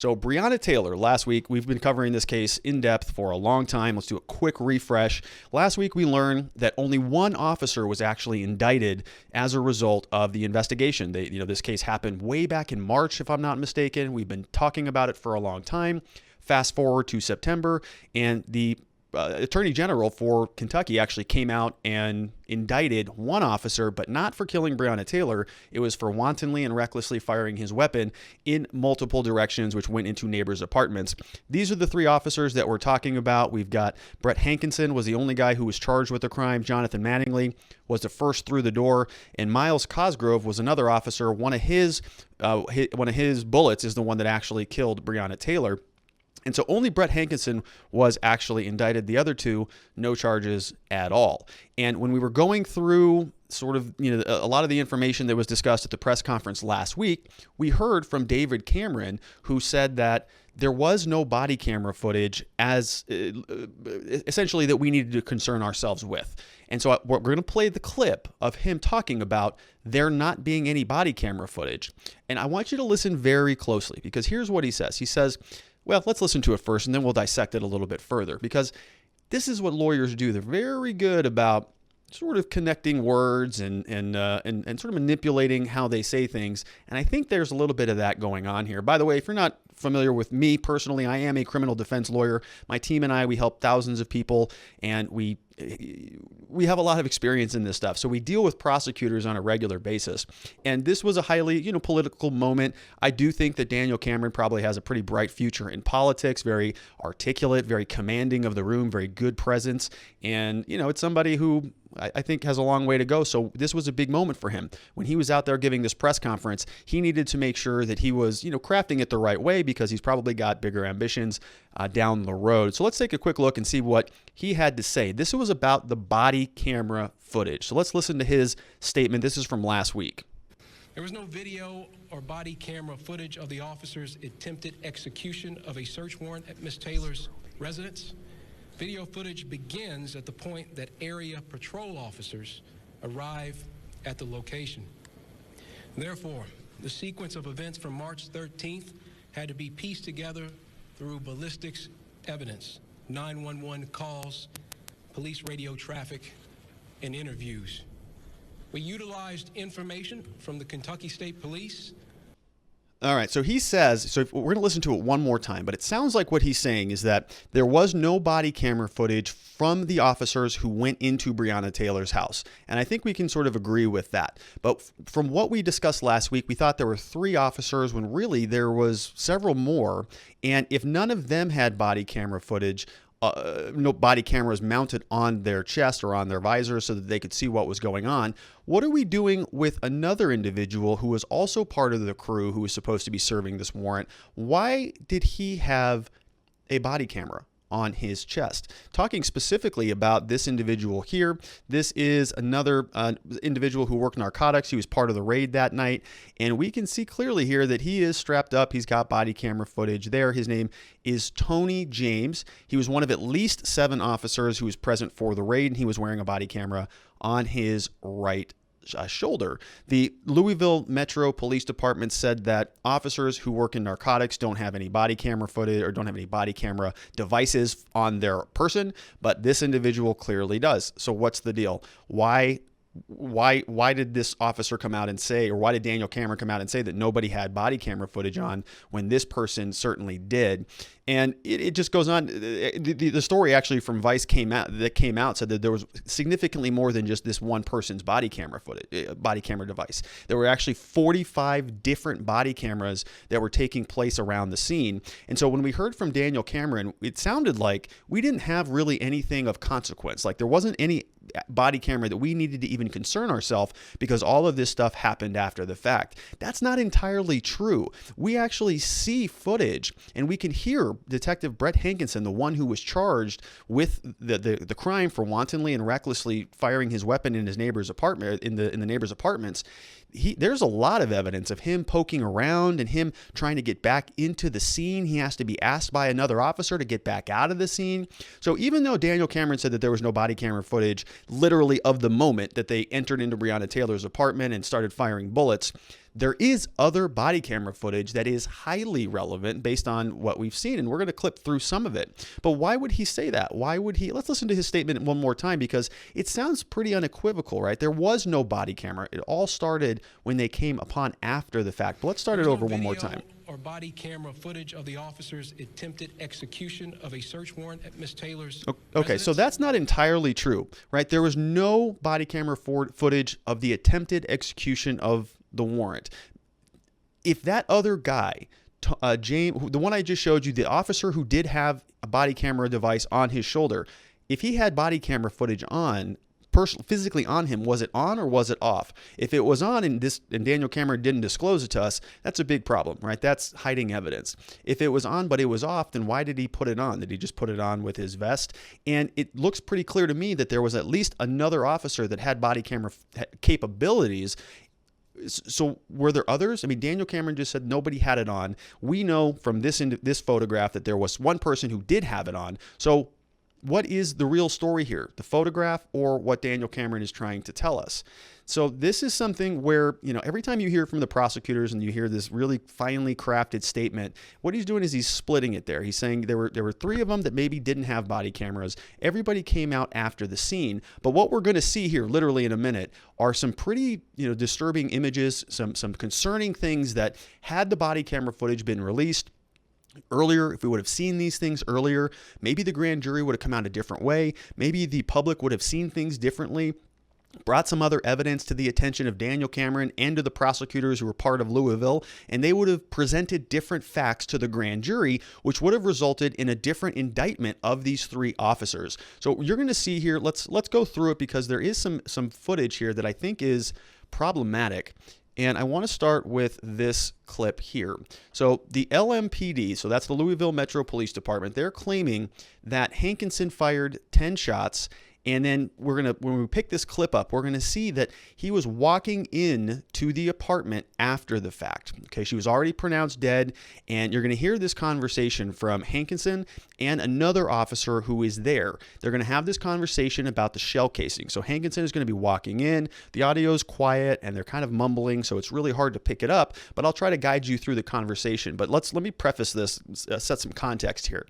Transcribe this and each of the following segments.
So Breonna Taylor, last week, we've been covering this case in depth for a long time. Let's do a quick refresh. Last week, we learned that only one officer was actually indicted as a result of the investigation. This case happened way back in March, if I'm not mistaken. We've been talking about it for a long time. Fast forward to September, and the Attorney General for Kentucky actually came out and indicted one officer, but not for killing Breonna Taylor. It was for wantonly and recklessly firing his weapon in multiple directions, which went into neighbors' apartments. These are the three officers that we're talking about. We've got Brett Hankison was the only guy who was charged with the crime. Jonathan Mattingly was the first through the door, and Miles Cosgrove was another officer. One of his bullets is the one that actually killed Breonna Taylor. And so only Brett Hankison was actually indicted. The other two, no charges at all. And when we were going through sort of, a lot of the information that was discussed at the press conference last week, we heard from David Cameron, who said that there was no body camera footage as essentially that we needed to concern ourselves with. And so we're going to play the clip of him talking about there not being any body camera footage. And I want you to listen very closely, because here's what he says. He says, well, let's listen to it first, and then we'll dissect it a little bit further, because this is what lawyers do. They're very good about sort of connecting words and sort of manipulating how they say things. And I think there's a little bit of that going on here. By the way, if you're not familiar with me personally, I am a criminal defense lawyer. My team and I, we help thousands of people, and we have a lot of experience in this stuff. So we deal with prosecutors on a regular basis. And this was a highly, political moment. I do think that Daniel Cameron probably has a pretty bright future in politics, very articulate, very commanding of the room, very good presence. And, it's somebody who I think has a long way to go. So this was a big moment for him. When he was out there giving this press conference, he needed to make sure that he was, crafting it the right way, because he's probably got bigger ambitions down the road. So let's take a quick look and see what he had to say. This was about the body camera footage. So let's listen to his statement. This is from last week. There was no video or body camera footage of the officer's attempted execution of a search warrant at Ms. Taylor's residence. Video footage begins at the point that area patrol officers arrive at the location. Therefore, the sequence of events from March 13th had to be pieced together through ballistics evidence, 911 calls, police radio traffic, and interviews. We utilized information from the Kentucky State Police. All right, so he says, we're going to listen to it one more time, but it sounds like what he's saying is that there was no body camera footage from the officers who went into Breonna Taylor's house. And I think we can sort of agree with that. But from what we discussed last week, we thought there were 3 officers when really there was several more. And if none of them had body camera footage, no body cameras mounted on their chest or on their visors so that they could see what was going on, what are we doing with another individual who was also part of the crew who was supposed to be serving this warrant? Why did he have a body camera on his chest? Talking specifically about this individual here, this is another individual who worked narcotics. He was part of the raid that night, and we can see clearly here that he is strapped up. He's got body camera footage there. His name is Tony James. He was one of at least 7 officers who was present for the raid, and he was wearing a body camera on his right shoulder. The Louisville Metro Police Department said that officers who work in narcotics don't have any body camera footage or don't have any body camera devices on their person, but this individual clearly does. So what's the deal? Why did this officer come out and say, or why did Daniel Cameron come out and say that nobody had body camera footage on when this person certainly did? And it just goes on. The story actually from Vice came out said that there was significantly more than just this one person's body camera device. There were actually 45 different body cameras that were taking place around the scene. And so when we heard from Daniel Cameron, it sounded like we didn't have really anything of consequence. Like there wasn't any body camera that we needed to even concern ourselves because all of this stuff happened after the fact. That's not entirely true. We actually see footage and we can hear Detective Brett Hankison, the one who was charged with the crime for wantonly and recklessly firing his weapon in his neighbor's apartment, in the neighbor's apartments. There's a lot of evidence of him poking around and him trying to get back into the scene. He has to be asked by another officer to get back out of the scene. So even though Daniel Cameron said that there was no body camera footage literally of the moment that they entered into Breonna Taylor's apartment and started firing bullets, there is other body camera footage that is highly relevant based on what we've seen, and we're going to clip through some of it. But why would he say that? Why would he? Let's listen to his statement one more time, because it sounds pretty unequivocal, right? There was no body camera. It all started when they came upon after the fact. But let's start it over one more time. Or body camera footage of the officer's attempted execution of a search warrant at Ms. Taylor's Okay, so that's not entirely true, right? There was no body camera footage of the attempted execution of the warrant. If that other guy, James, the one I just showed you, the officer who did have a body camera device on his shoulder, if he had body camera footage on, physically on him, was it on or was it off? If it was on and Daniel Cameron didn't disclose it to us, that's a big problem, right? That's hiding evidence. If it was on but it was off, then why did he put it on? Did he just put it on with his vest? And it looks pretty clear to me that there was at least another officer that had body camera capabilities. So were there others? I mean, Daniel Cameron just said nobody had it on. We know from this photograph that there was one person who did have it on. So what is the real story here? The photograph or what Daniel Cameron is trying to tell us? So this is something where, every time you hear from the prosecutors and you hear this really finely crafted statement, what he's doing is he's splitting it there. He's saying there were three of them that maybe didn't have body cameras. Everybody came out after the scene. But what we're going to see here literally in a minute are some pretty, disturbing images, some concerning things that had the body camera footage been released earlier, if we would have seen these things earlier, maybe the grand jury would have come out a different way. Maybe the public would have seen things differently, brought some other evidence to the attention of Daniel Cameron and to the prosecutors who were part of Louisville, and they would have presented different facts to the grand jury, which would have resulted in a different indictment of these three officers. So you're going to see here, let's go through it, because there is some footage here that I think is problematic. And I want to start with this clip here. So the LMPD, so that's the Louisville Metro Police Department, they're claiming that Hankison fired 10 shots. And then when we pick this clip up, we're going to see that he was walking in to the apartment after the fact. Okay, she was already pronounced dead, and you're going to hear this conversation from Hankison and another officer who is there. They're going to have this conversation about the shell casing. So Hankison is going to be walking in. The audio is quiet, and they're kind of mumbling, so it's really hard to pick it up. But I'll try to guide you through the conversation. But let me preface this, set some context here.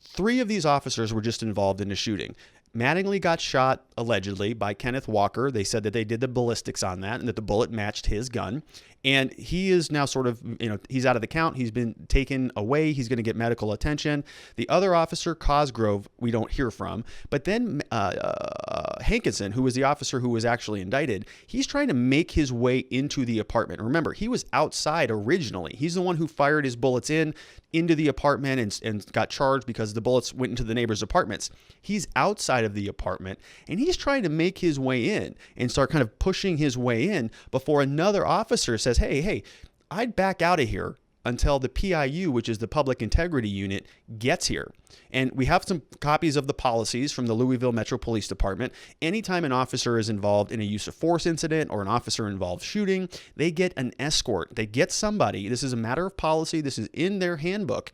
3 of these officers were just involved in a shooting. Mattingly got shot, allegedly, by Kenneth Walker. They said that they did the ballistics on that and that the bullet matched his gun. And he is now sort of, he's out of the count. He's been taken away. He's going to get medical attention. The other officer, Cosgrove, we don't hear from. But then Hankison, who was the officer who was actually indicted, he's trying to make his way into the apartment. Remember, he was outside originally. He's the one who fired his bullets into the apartment and got charged because the bullets went into the neighbors' apartments. He's outside of the apartment, and he's trying to make his way in and start kind of pushing his way in before another officer says, hey, I'd back out of here until the PIU, which is the Public Integrity Unit, gets here. And we have some copies of the policies from the Louisville Metro Police Department. Anytime an officer is involved in a use of force incident or an officer involved shooting, they get an escort. They get somebody. This is a matter of policy. This is in their handbook.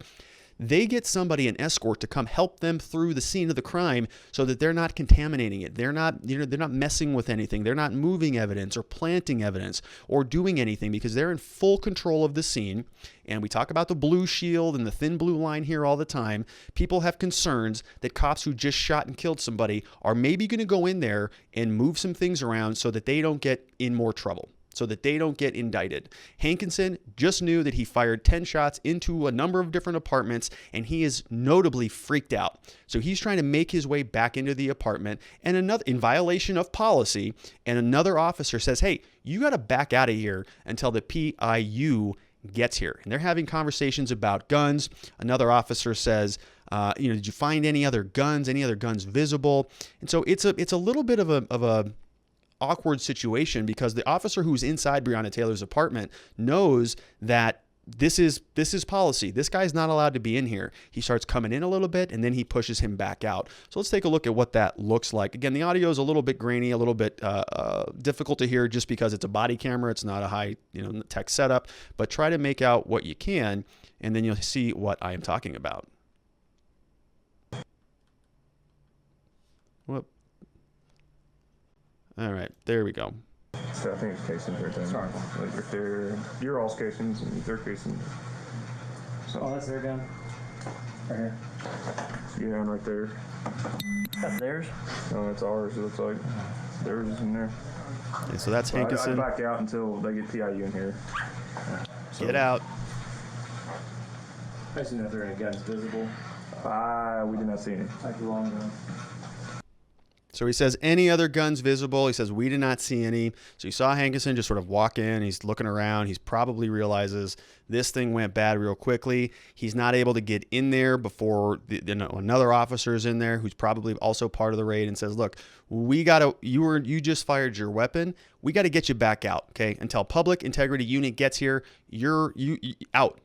They get somebody, an escort, to come help them through the scene of the crime so that they're not contaminating it. They're not, they're not messing with anything. They're not moving evidence or planting evidence or doing anything, because they're in full control of the scene. And we talk about the blue shield and the thin blue line here all the time. People have concerns that cops who just shot and killed somebody are maybe going to go in there and move some things around so that they don't get in more trouble, so that they don't get indicted. Hankinson just knew that he fired 10 shots into a number of different apartments, and he is notably freaked out. So he's trying to make his way back into the apartment, and another, in violation of policy, and another officer says, hey, you got to back out of here until the PIU gets here. And they're having conversations about guns. Another officer says, did you find any other guns visible? And so it's a little bit of a awkward situation, because the officer who's inside Breonna Taylor's apartment knows that this is policy. This guy's not allowed to be in here. He starts coming in a little bit, and then he pushes him back out. So let's take a look at what that looks like. Again, the audio is a little bit grainy, a little bit difficult to hear, just because it's a body camera. It's not a high tech setup, but try to make out what you can, and then you'll see what I am talking about. Whoop. All right, there we go. So I think it's casings right there. Sorry. Like right there. You're all casings and they're casings. So, Oh, that's their gun? Right here. you gun right there. That's theirs? No, it's ours, it looks like. Theirs is in there. And so that's So I'd Hankison. back out until they get PIU in here. So, Get out. I just didn't know if there were any guns visible. We did not see any. Like long ago. So he says, any other guns visible? He says, we did not see any. So you saw Hankison just sort of walk in. He's looking around. He's probably realizes this thing went bad real quickly. He's not able to get in there before another officer is in there who's probably also part of the raid and says, look, we got to, you just fired your weapon. We got to get you back out. Okay. Until public integrity unit gets here, you're out.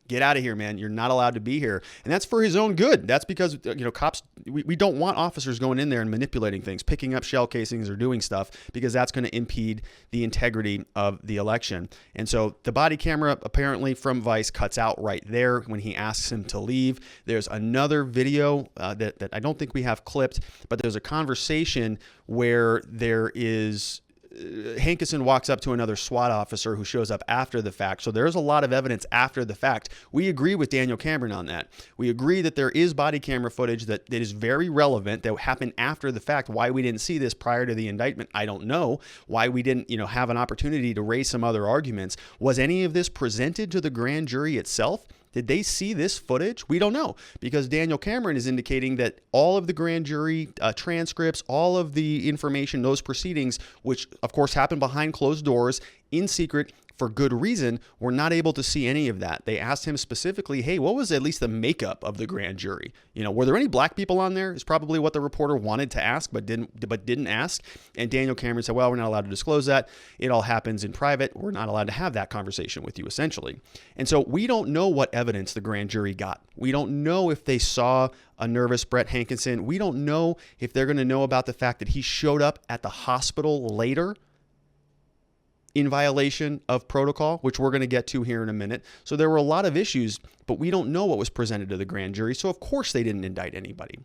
Get out of here, man. You're not allowed to be here. And that's for his own good. That's because, cops, we don't want officers going in there and manipulating things, picking up shell casings or doing stuff, because that's going to impede the integrity of the election. And so the body camera apparently from Vice cuts out right there when he asks him to leave. There's another video that I don't think we have clipped, but there's a conversation where there is Hankison walks up to another SWAT officer who shows up after the fact. So there's a lot of evidence after the fact. We agree with Daniel Cameron on that. We agree that there is body camera footage that is very relevant that happened after the fact. Why we didn't see this prior to the indictment, I don't know. Why we didn't, have an opportunity to raise some other arguments. Was any of this presented to the grand jury itself? Did they see this footage? We don't know, because Daniel Cameron is indicating that all of the grand jury transcripts, all of the information, those proceedings, which of course happened behind closed doors in secret for good reason, were not able to see any of that. They asked him specifically, hey, what was at least the makeup of the grand jury? Were there any black people on there? Is probably what the reporter wanted to ask, but didn't ask. And Daniel Cameron said, well, we're not allowed to disclose that. It all happens in private. We're not allowed to have that conversation with you, essentially. And so we don't know what evidence the grand jury got. We don't know if they saw a nervous Brett Hankison. We don't know if they're going to know about the fact that he showed up at the hospital later in violation of protocol, which we're going to get to here in a minute. So there were a lot of issues, but we don't know what was presented to the grand jury. So of course they didn't indict anybody.